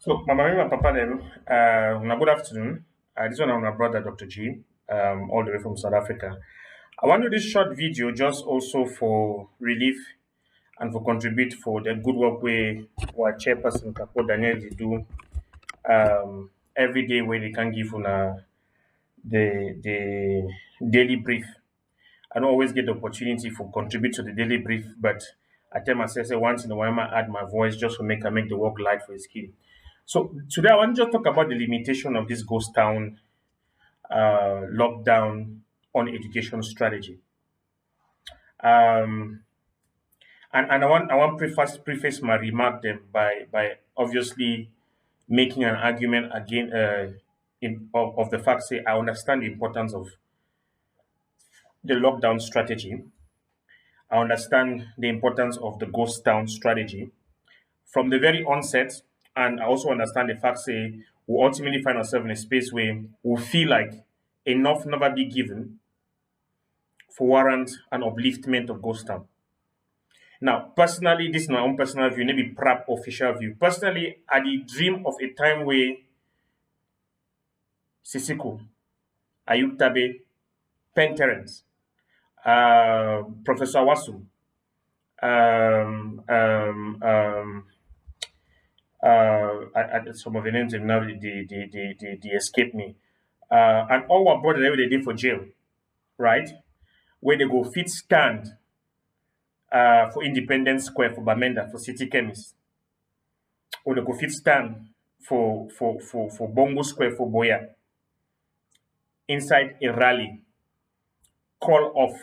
So, my mama and papa them, good afternoon. This one, I'm my brother, Dr. G, all the way from South Africa. I want to do this short video just also for relief and for contribute for the good work we our chairperson, Kapo Daniel, they do every day where they can give the daily brief. I don't always get the opportunity for contribute to the daily brief, but I tell myself say once in a while I might add my voice just to make the work light for his kid. So today I want to just talk about the limitation of this ghost town lockdown on education strategy. Um, and I want preface my remark then by obviously making an argument again of the fact say I understand the importance of the lockdown strategy. I understand the importance of the ghost town strategy from the very onset, and I also understand the fact say we ultimately find ourselves in a space where we feel like enough never be given for warrant an upliftment of ghost town. Now, personally, this is my own personal view, maybe PRAP official view. Personally, I did dream of a time where Sisiko, Ayuk Tabe, Penterens, Professor Wasu, um, um, um, some of the names have now they escape me. And all our brother they did for jail, right? Where they go fit stand for Independence Square for Bamenda for City Chemist, or they go fit stand for Bongo Square for Boya inside a rally call off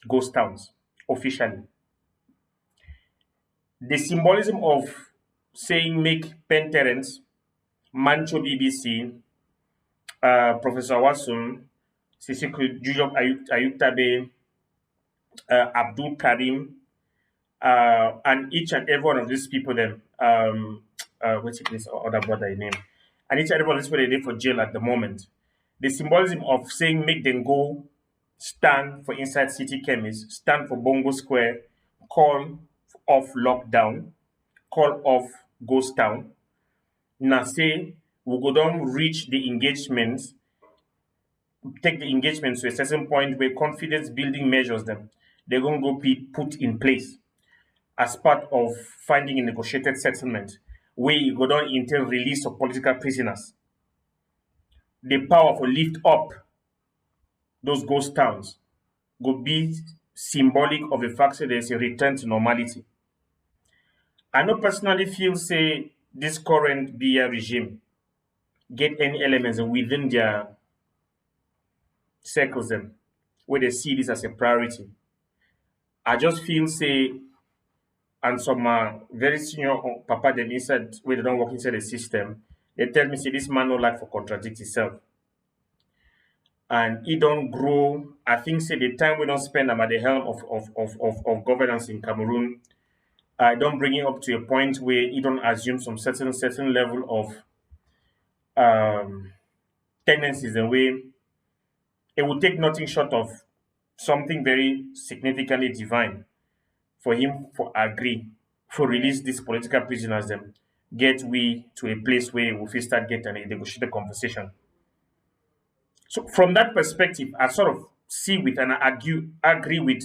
ghost towns officially. The symbolism of saying make Penn Terence, Mancho BBC, Professor Wasum, Sisiku Julio Ayuktabe, Abdul Karim, and each and every one of these people, then, what's this other brother name? And each and every one of these people they did for jail at the moment. The symbolism of saying make them go stand for inside city chemist, stand for Bongo Square, call off lockdown, call off ghost town. Now say we go down reach the engagements, take the engagement to a certain point where confidence building measures them, they're gonna go be put in place as part of finding a negotiated settlement where you go down entail release of political prisoners. The power for lift up those ghost towns go be symbolic of the fact that there's a return to normality. I no personally feel say this current BR regime get any elements within their circles them where they see this as a priority. I just feel say and some very senior papa them inside where they don't work inside the system, they tell me say this man no like for contradict himself. And he don't grow. I think say the time we don't spend am at the helm of governance in Cameroon, I don't bring it up to a point where he don't assume some certain level of tendencies and way it would take nothing short of something very significantly divine for him for agree for release these political prisoners them get we to a place where we fit start getting a negotiated conversation. So from that perspective, I sort of see with and I agree with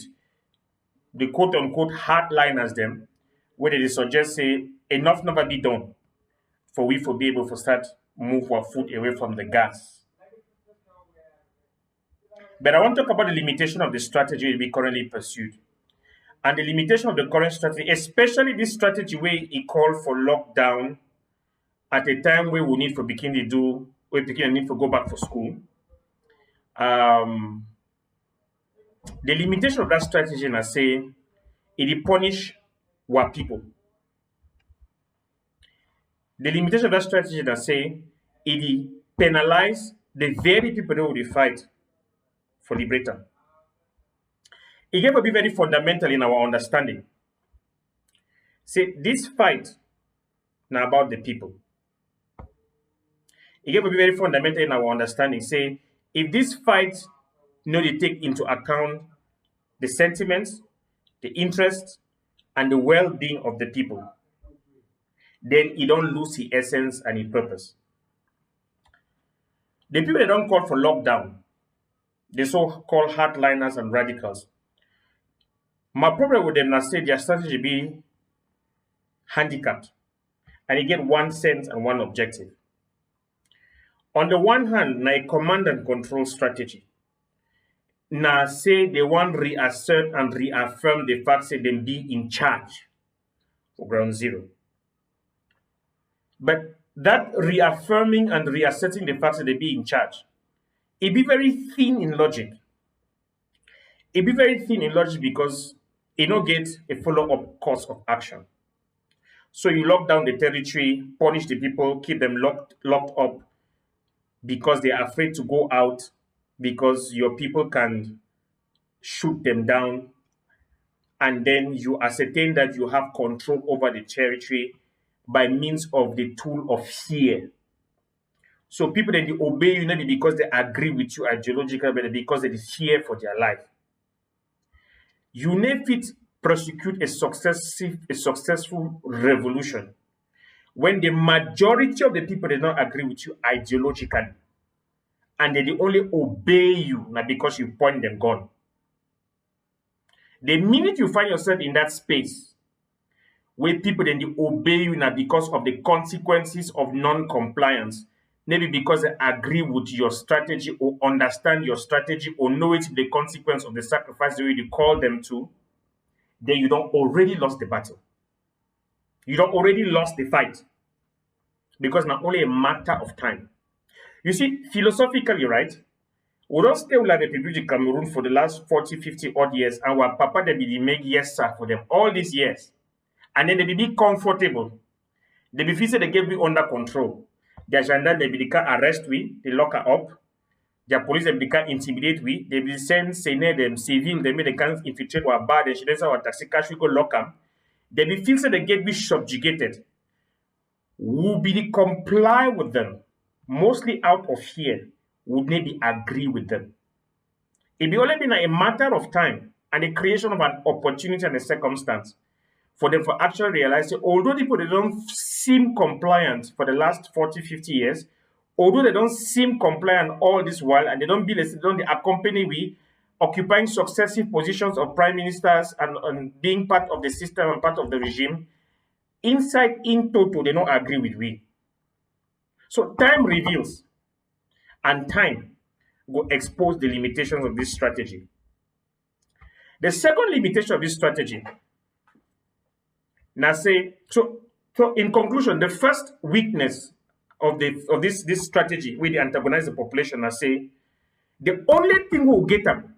the quote unquote hardliners them where they suggest say enough never be done for we for be able to start move our foot away from the gas. But I want to talk about the limitation of the strategy we currently pursued. And the limitation of the current strategy, especially this strategy where it called for lockdown at a time where we need for begin to do where begin need to go back for school. Um, the limitation of that strategy, I say, it punish our people. The limitation of that strategy, I say, it penalize the very people that will fight for liberator. It gave a be very fundamental in our understanding. Say this fight now about the people. It gave a be very fundamental in our understanding. Say if this fight they take into account the sentiments, the interests, and the well-being of the people, then it don't lose its essence and its purpose. The people that don't call for lockdown, the so-called hardliners and radicals, my problem with them now say their strategy be handicapped and they get one sense and one objective. On the one hand, na a command and control strategy. Now say they want reassert and reaffirm the fact that they be in charge for ground zero. But that reaffirming and reasserting the fact that they be in charge, it be very thin in logic. It be very thin in logic because it don't get a follow-up course of action. So you lock down the territory, punish the people, keep them locked up because they are afraid to go out because your people can shoot them down, and then you ascertain that you have control over the territory by means of the tool of fear. So people then they obey you not because they agree with you ideologically, but because they fear for their life. You never fit prosecute a successful revolution when the majority of the people they don't agree with you ideologically, and they only obey you not because you point them gun. The minute you find yourself in that space where people then they obey you now because of the consequences of non-compliance, maybe because they agree with your strategy or understand your strategy or know it the consequence of the sacrifice that you call them to, then you don't already lost the battle. You don't already lost the fight because not only a matter of time. You see, philosophically, right? We don't stay like the people in Cameroon for the last 40, 50 odd years, and our papa they be make yes sir for them all these years. And then they be comfortable. They be feel say they get me under control. Their gendarme they be can arrest we, they lock her up. Their police they can intimidate we. They be send senior them civil, they make they can infiltrate our bar, they should our taxi cash we go lock them. They be feel say they get me subjugated. Will be the comply with them, mostly out of fear, would maybe agree with them. It be only been a matter of time and the creation of an opportunity and a circumstance for them to actually realize that although people they don't seem compliant for the last 40, 50 years, although they don't seem compliant all this while and they don't be they don't accompany we occupying successive positions of prime ministers and being part of the system and part of the regime, inside in total they don't agree with we. So time reveals and time will expose the limitations of this strategy. The second limitation of this strategy, now say, so in conclusion, the first weakness of this strategy with the antagonize the population, I say, the only thing we will get them,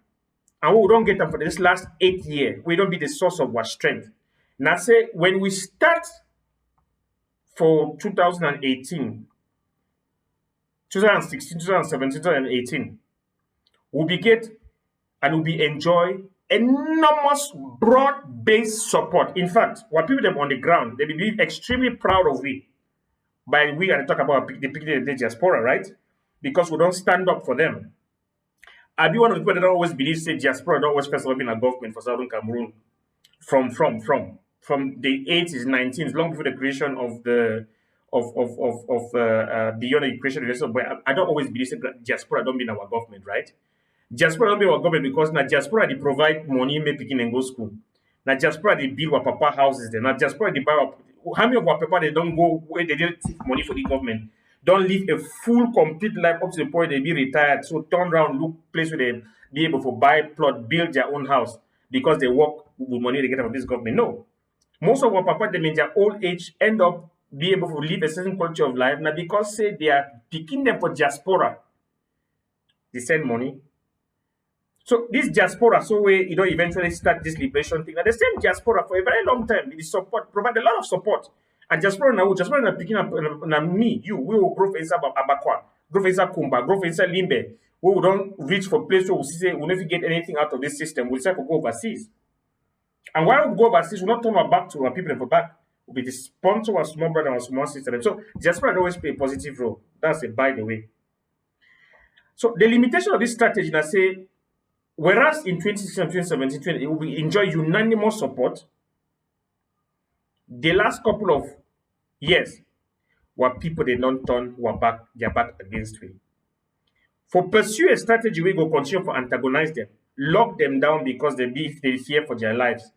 and we don't get them for this last 8 years, we don't be the source of our strength. Now say, when we start for 2018, 2016, 2017, 2018, we'll be get and we'll be enjoy enormous broad-based support. In fact, what people them on the ground, they will be extremely proud of we. By we and talk about the people in the diaspora, right? Because we don't stand up for them. I be one of the people that don't always believe say diaspora don't always first of all been a government for Southern Cameroon from the 80s, 19s, long before the creation of the beyond the creation of the rest of, but I don't always believe that diaspora don't mean our government, right? Diaspora don't be our government because now diaspora they provide money make picking and go school. Now diaspora they build our papa houses there. Now diaspora they buy how many of our papa they don't go where they didn't take money for the government, don't live a full complete life up to the point they be retired. So turn around, look place where they be able to buy plot, build their own house because they work with money they get from this government. No. Most of our papa them in their old age end up be able to live a certain quality of life now because say they are picking them for diaspora. They send money. So this diaspora, so we eventually start this liberation thing. And the same diaspora for a very long time, the support provide a lot of support. And diaspora now picking up me, you, we will grow for inside Abakwa, grow for inside Kumba, grow for inside Limbe. We don't reach for place where we say we'll never get anything out of this system. We'll decide to go overseas. And while we go overseas, we'll not turn our back to our people and for back. We'll be the sponsor of our small brother and our small sister. So diaspora always play a positive role. That's a by the way. So the limitation of this strategy, I say, whereas in 2016 and 2017, it will enjoy unanimous support, the last couple of Yes, what people they don't turn their back against we. For pursue a strategy we go continue for antagonize them, lock them down because they fear for their lives.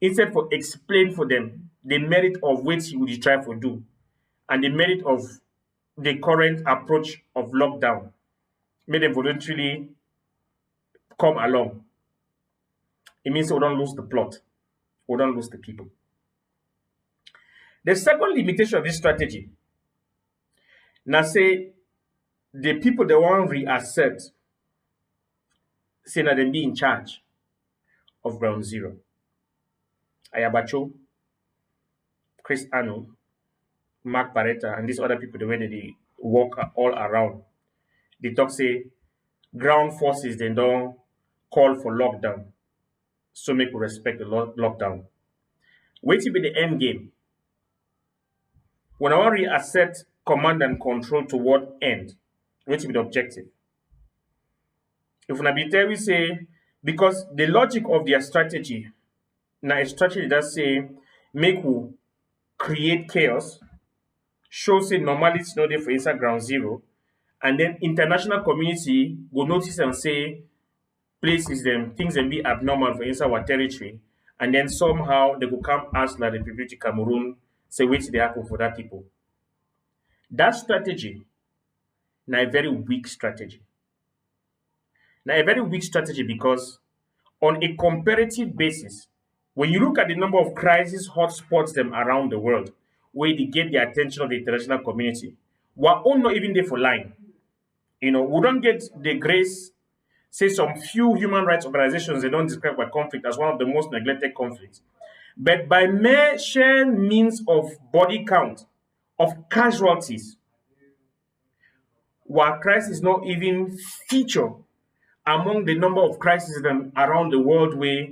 Instead for explain for them the merit of which you would try for do and the merit of the current approach of lockdown. Make them voluntarily come along. It means we don't lose the plot. We don't lose the people. The second limitation of this strategy, now say the people they want reassert, say that they be in charge of ground zero. Ayabacho, Chris Anu, Mark Barretta, and these other people, the way that they walk all around. They talk say ground forces they don't call for lockdown. So make we respect the lockdown. Wait till be the end game. When I want to reassert command and control to what end? Wait till be the objective. If una be tell we say because the logic of their strategy, now a strategy that say make we create chaos, show say normality no dey for inside ground zero, and then international community go notice and say places them things them be abnormal for inside our territory, and then somehow they go come ask like the Republic of Cameroon say wetin dey happen for that people. That strategy na a very weak strategy. Now a very weak strategy because on a comparative basis, when you look at the number of crisis hotspots them around the world, where they get the attention of the international community, we're all not even there for line. You know, we don't get the grace. Say some few human rights organizations they don't describe by conflict as one of the most neglected conflicts. But by mere sheer means of body count, of casualties, war crisis not even feature among the number of crises around the world where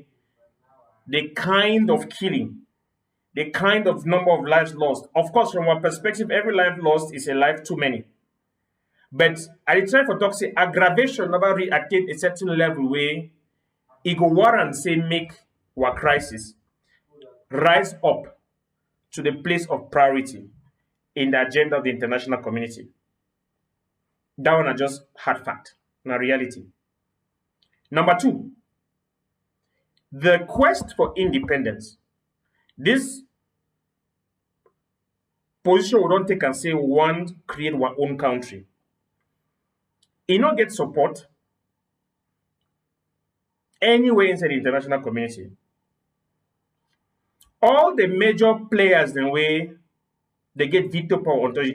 the kind of killing, the kind of number of lives lost. Of course, from our perspective, every life lost is a life too many. But I try for talk say aggravation never reach attain a certain level where it go warrant say make our crisis rise up to the place of priority in the agenda of the international community. That one are just hard fact, not reality. Number two, the quest for independence. This position we don't take and say we want create our own country. It not get support anywhere inside the international community. All the major players in way they get veto power onto the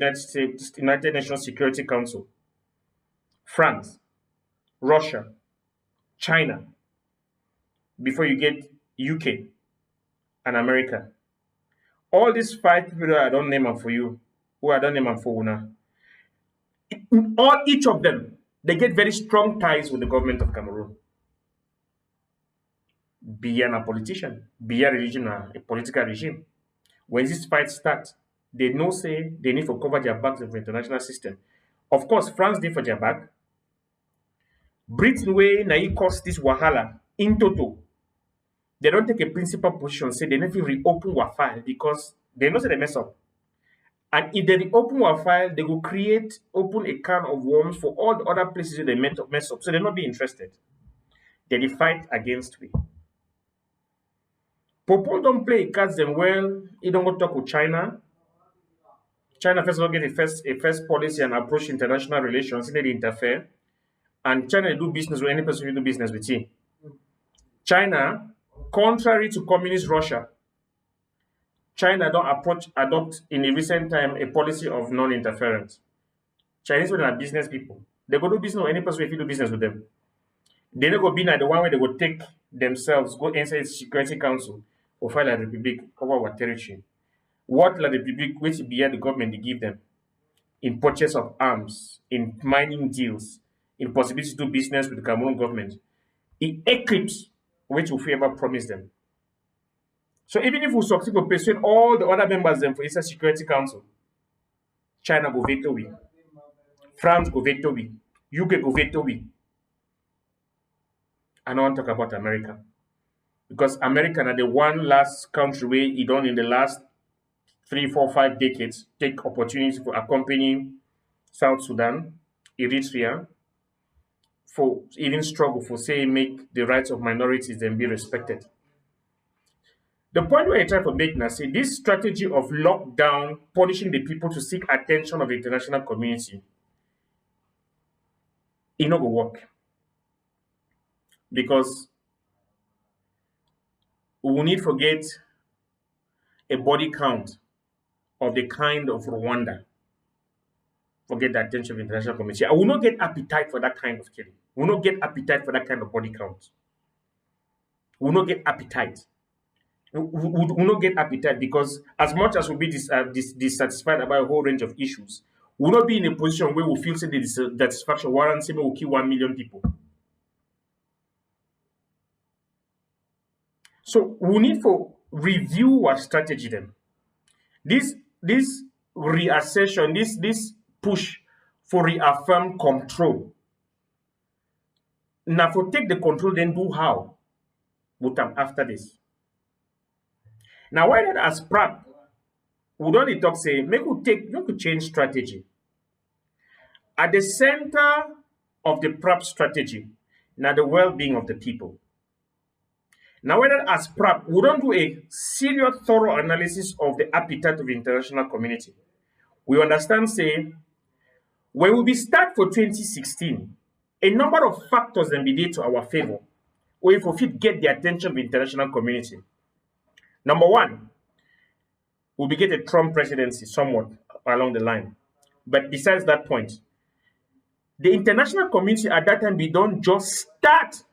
United Nations Security Council. France, Russia, China, before you get UK and America. All these five people that I don't name them for you, who I don't name them for now. Each of them, they get very strong ties with the government of Cameroon. Be a politician, be a religion, a political regime. When this fight starts, they know say they need to cover their backs of the international system. Of course, France did for their back. Britain way na it cause this wahala in total. They don't take a principal position, say they never reopen our file because they know say they mess up. And if they reopen our file, they will open a can of worms for all the other places where they mess up. So they'll not be interested. They fight against we. Popo don't play cards them well. He don't go talk with China. China first of all get a first policy and approach international relations, they interfere. And China do business with any person who do business with him. China, contrary to communist Russia, China don't adopt in a recent time a policy of non-interference. Chinese people are business people. They go do business with any person if you do business with them. They don't go be like the one where they go take themselves, go inside the Security Council or file a republic cover our territory. What la republic which be the government they give them in purchase of arms, in mining deals, in possibility to do business with the Cameroon government, it eclipse which we ever promised them. So even if we succeed to persuade all the other members them for inside Security Council, China go veto we, France go veto we, UK go veto we. I don't want to talk about America. Because America are the one last country where it done in the last three, four, 5 decades, take opportunities to accompany South Sudan, Eritrea, for even struggle for say make the rights of minorities then be respected. The point where I try to make now say this strategy of lockdown, punishing the people to seek attention of the international community, it not go work because we will need to get a body count of the kind of Rwanda for get the attention of the international community. I will not get appetite for that kind of killing. We will not get appetite for that kind of body count. We will not get appetite. We will not get appetite because as much as we'll be dissatisfied about a whole range of issues, we'll not be in a position where we feel say the dissatisfaction warrants say we will kill 1 million people. So we need to review our strategy then. This reassertion, this push for reaffirm control. Now for take the control, then do how? But after this. Now why not as PRAP? We don't talk say make we change strategy. At the center of the PRAP strategy, now the well-being of the people. Now, whether as PRAP, we don't do a serious, thorough analysis of the appetite of the international community. We understand, say, when we start for 2016, a number of factors then be there to our favor, or if we fit get the attention of the international community. Number one, we'll be get a Trump presidency somewhat along the line. But besides that point, the international community at that time, we don't just start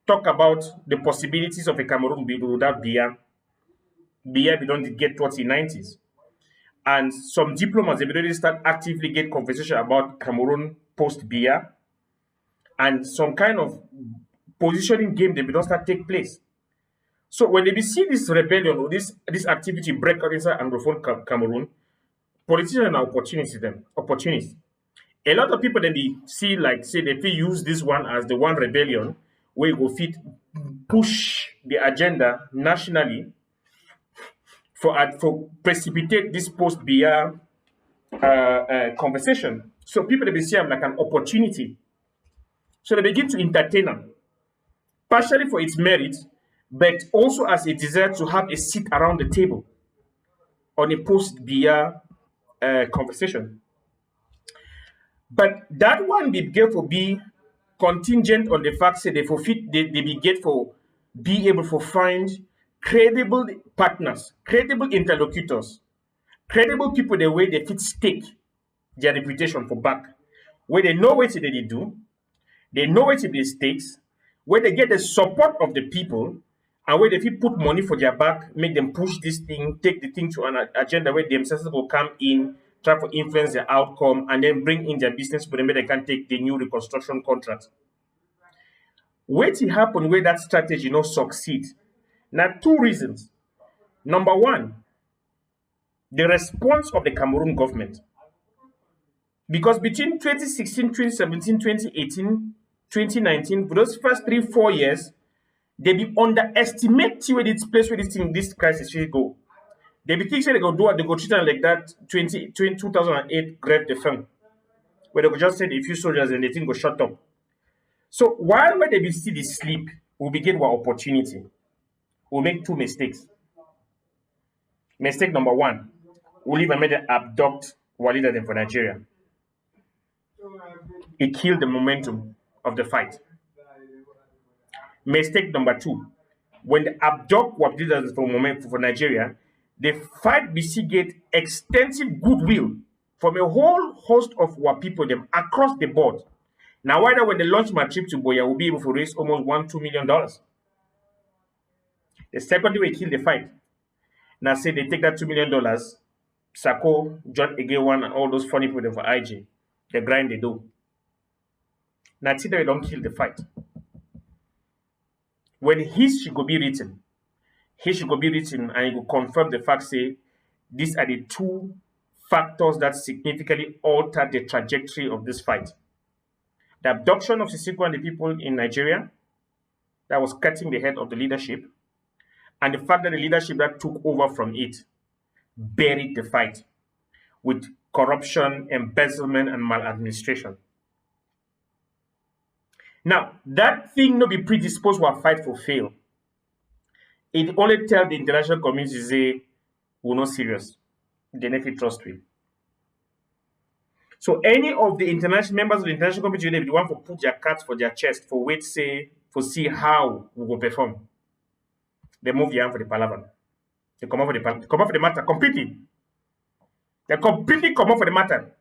talk about the possibilities of a Cameroon without Biya. Biya, we don't get towards the 90s. And some diplomats, they already start actively get conversation about Cameroon post-Biya. And some kind of positioning game, they don't start take place. So when they see this rebellion or this activity break out inside Anglophone Cameroon, politicians are opportunists. A lot of people then they see like say they feel use this one as the one rebellion where go fit push the agenda nationally for precipitate this post Biya conversation. So people they see them like an opportunity. So they begin to entertain them, partially for its merit, but also as a desire to have a seat around the table on a post Biya conversation. But that one be get for be contingent on the fact that they be get for be able to find credible partners, credible interlocutors, credible people the way they fit stake their reputation for back, where they know what they do, they know what the stakes, where they get the support of the people, and where they fit put money for their back, make them push this thing, take the thing to an agenda where themselves will come in, try to influence the outcome, and then bring in their business for them where they can take the new reconstruction contract. What will happen where that strategy not succeed? Now, two reasons. Number one, the response of the Cameroon government. Because between 2016, 2017, 2018, 2019, for those first 3-4 years, they be underestimate where this crisis will go. They be thinking they go do what they go treat them like that 2008 Grève de faim, where they go just send a few soldiers and they think go shut up. So while when they be still the sleep, we'll begin our opportunity. We'll make two mistakes. Mistake number one, we'll even make them abduct Walida them for Nigeria. It killed the momentum of the fight. Mistake number two, when they abduct Walida for Nigeria, the fight get extensive goodwill from a whole host of our people them across the board. Now, whether when they launch my trip to Boya, we'll be able to raise almost $1-2 million. The second way kill the fight. Now say they take that $2 million, Sako, John Egewan, and all those funny people for IG, they grind they do. Now see that they don't kill the fight. When history go be written, and it will confirm the fact say these are the two factors that significantly alter the trajectory of this fight. The abduction of Sisiko and the people in Nigeria that was cutting the head of the leadership, and the fact that the leadership that took over from it buried the fight with corruption, embezzlement, and maladministration. Now, that thing no be predisposed to a fight for fail. It only tell the international community say we're not serious. They never trust we. So any of the international members of the international community, they be the one for put their cards for their chest for wait say for see how we will perform. They move the hand for the palaver. They come out for the come out for the matter completely. They completely come out for the matter.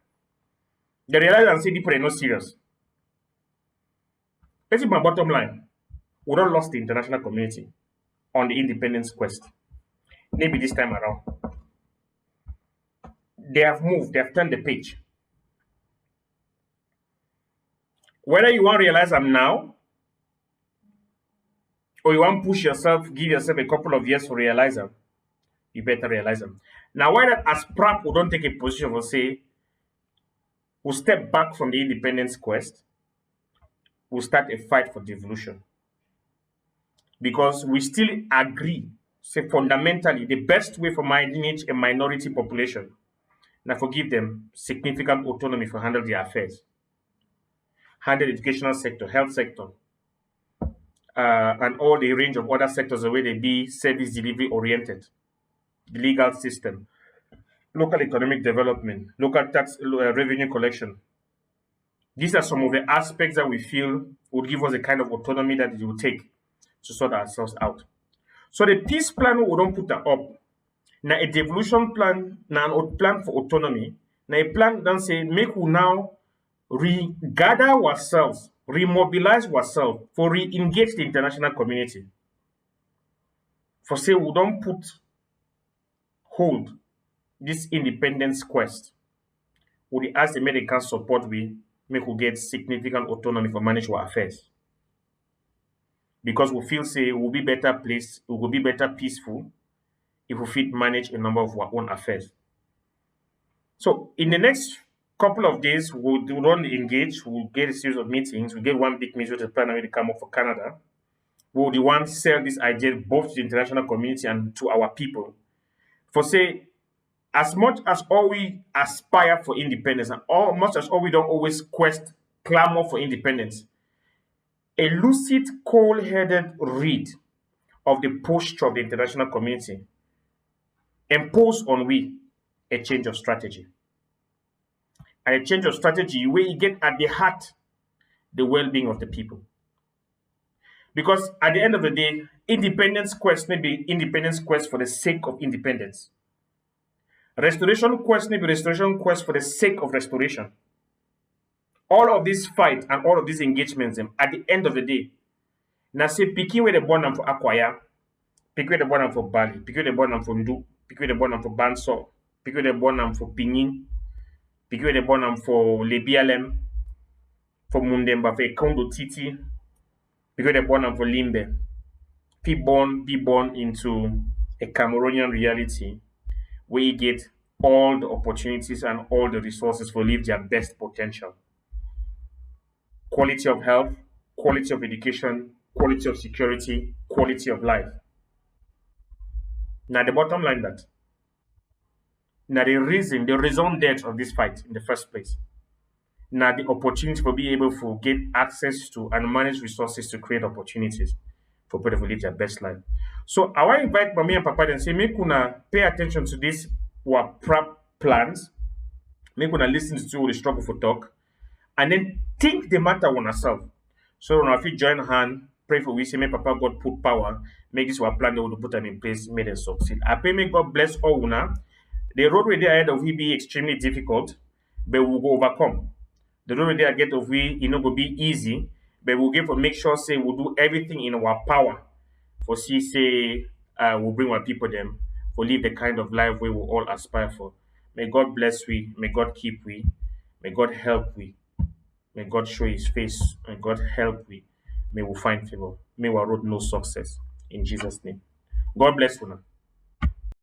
They realize and say people are not serious. This is my bottom line. We don't lost the international community on the independence quest. Maybe this time around. They have moved, they have turned the page. Whether you want to realize them now, or you want to push yourself, give yourself a couple of years to realize them, you better realize them. Now, why that as PRAP we don't take a position for say, we'll step back from the independence quest, we'll start a fight for devolution. Because we still agree, say fundamentally, the best way for manage a minority population, now forgive them significant autonomy for handle their affairs, handle the educational sector, health sector, and all the range of other sectors the way they be service delivery oriented, the legal system, local economic development, local tax revenue collection. These are some of the aspects that we feel would give us a kind of autonomy that it will take to sort ourselves out. So the peace plan we don't put that up. Now a devolution plan, now a plan for autonomy. Now a plan don't say make we now regather ourselves, remobilize ourselves for re-engage the international community. For say we don't put hold this independence quest. We ask the American support we make we get significant autonomy for manage our affairs. Because we feel say we'll be better placed, we will be better peaceful if we fit manage a number of our own affairs. So in the next couple of days, we'll run the engage, we'll get a series of meetings, we'll get one big meeting with the plan to come up for Canada. We'll the one sell this idea both to the international community and to our people. For say, as much as all we aspire for independence and all much as all we don't always quest clamor for independence, a lucid, cold-headed read of the posture of the international community impose on we a change of strategy. And a change of strategy where you get at the heart the well-being of the people. Because at the end of the day, independence quest may be independence quest for the sake of independence. Restoration quest may be restoration quest for the sake of restoration. All of this fight and all of these engagements, at the end of the day, now say picking where the born for Akwaya, pick where the born for Bali, pick where the born for Ndu, pick where the born for Banso, pick where the born for Pinin, pick where the born for Lebialem, for Mundemba, for Kondo Titi, pick where the born for Limbe. Be born into a Cameroonian reality where you get all the opportunities and all the resources for live their best potential. Quality of health, quality of education, quality of security, quality of life. Now the bottom line that. Now the raison d'etre of this fight in the first place. Now the opportunity for being able to get access to and manage resources to create opportunities for people to live their best life. So I want to invite mommy and papa and say, make una pay attention to this our PRAP plans, make una listen to the struggle for talk, and then think the matter on ourselves. So when we join hand, pray for we say, may Papa God put power, make this our plan that we put them in place, make them succeed. I pray may God bless all una. The roadway there ahead of we be extremely difficult, but we'll go overcome. The roadway there ahead of we, it not go be easy, but we'll get to make sure say we'll do everything in our power for see say we'll bring our people them for live the kind of life we will all aspire for. May God bless we, may God keep we, may God help we. May God show his face and God help we. May we find favor. May our road know success. In Jesus' name. God bless you now.